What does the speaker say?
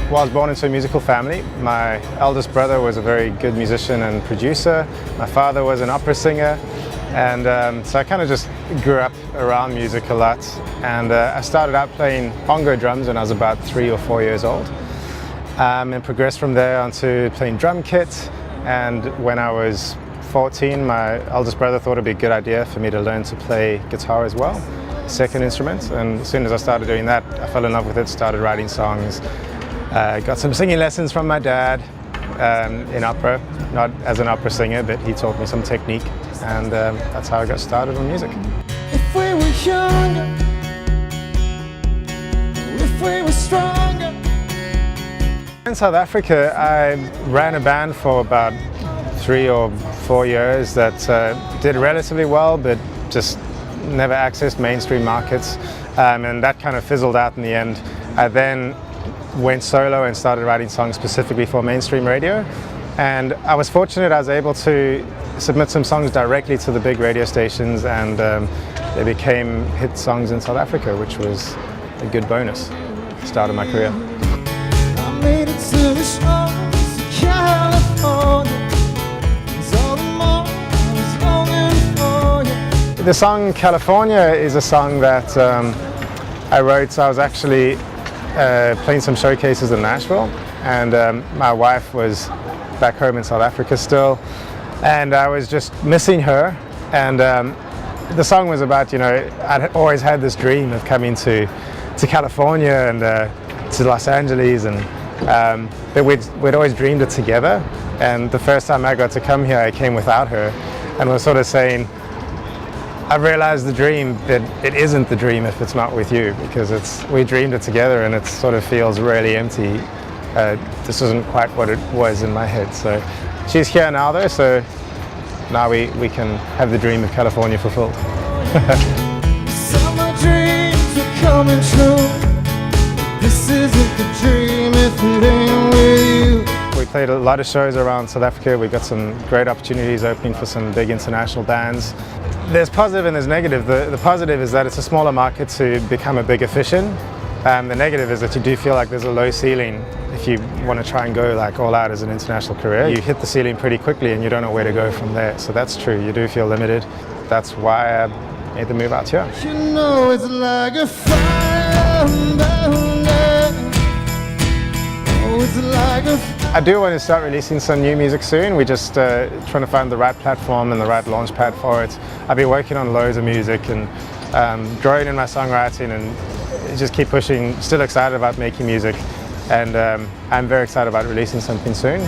Well, I was born into a musical family. My eldest brother was a very good musician and producer. My father was an opera singer. And so I kind of just grew up around music a lot. And I started out playing bongo drums when I was about 3 or 4 years old. And progressed from there onto playing drum kit. And when I was 14, my eldest brother thought it'd be a good idea for me to learn to play guitar as well, second instrument. And as soon as I started doing that, I fell in love with it, started writing songs. Got some singing lessons from my dad in opera, not as an opera singer, but he taught me some technique, and that's how I got started on music. If we were younger, if we were stronger. In South Africa, I ran a band for about 3 or 4 years that did relatively well, but just never accessed mainstream markets, and that kind of fizzled out in the end. I then went solo and started writing songs specifically for mainstream radio, and I was fortunate I was able to submit some songs directly to the big radio stations, and they became hit songs in South Africa, which was a good bonus. Start of my career. I made it to the shores of California. The song California is a song that I wrote. So I was actually playing some showcases in Nashville, and my wife was back home in South Africa still, and I was just missing her. And the song was about, you know, I'd always had this dream of coming to California and to Los Angeles, and but we'd always dreamed it together. And the first time I got to come here, I came without her, and was sort of saying, I realized the dream, that it isn't the dream if it's not with you, because we dreamed it together, and it sort of feels really empty. This isn't quite what it was in my head. So she's here now though, so now we can have the dream of California fulfilled. Summer dreams are coming true. This isn't the dream if it ain't with you. We played a lot of shows around South Africa. We got some great opportunities opening for some big international bands. There's positive and there's negative. The positive is that it's a smaller market to become a bigger fish in. The negative is that you do feel like there's a low ceiling if you want to try and go like all out as an international career. You hit the ceiling pretty quickly and you don't know where to go from there. So that's true, you do feel limited. That's why I made the move out here. You know it's like a fire burning. Oh, it's like a I do want to start releasing some new music soon. We're just trying to find the right platform and the right launch pad for it. I've been working on loads of music and growing in my songwriting, and just keep pushing. Still excited about making music, and I'm very excited about releasing something soon.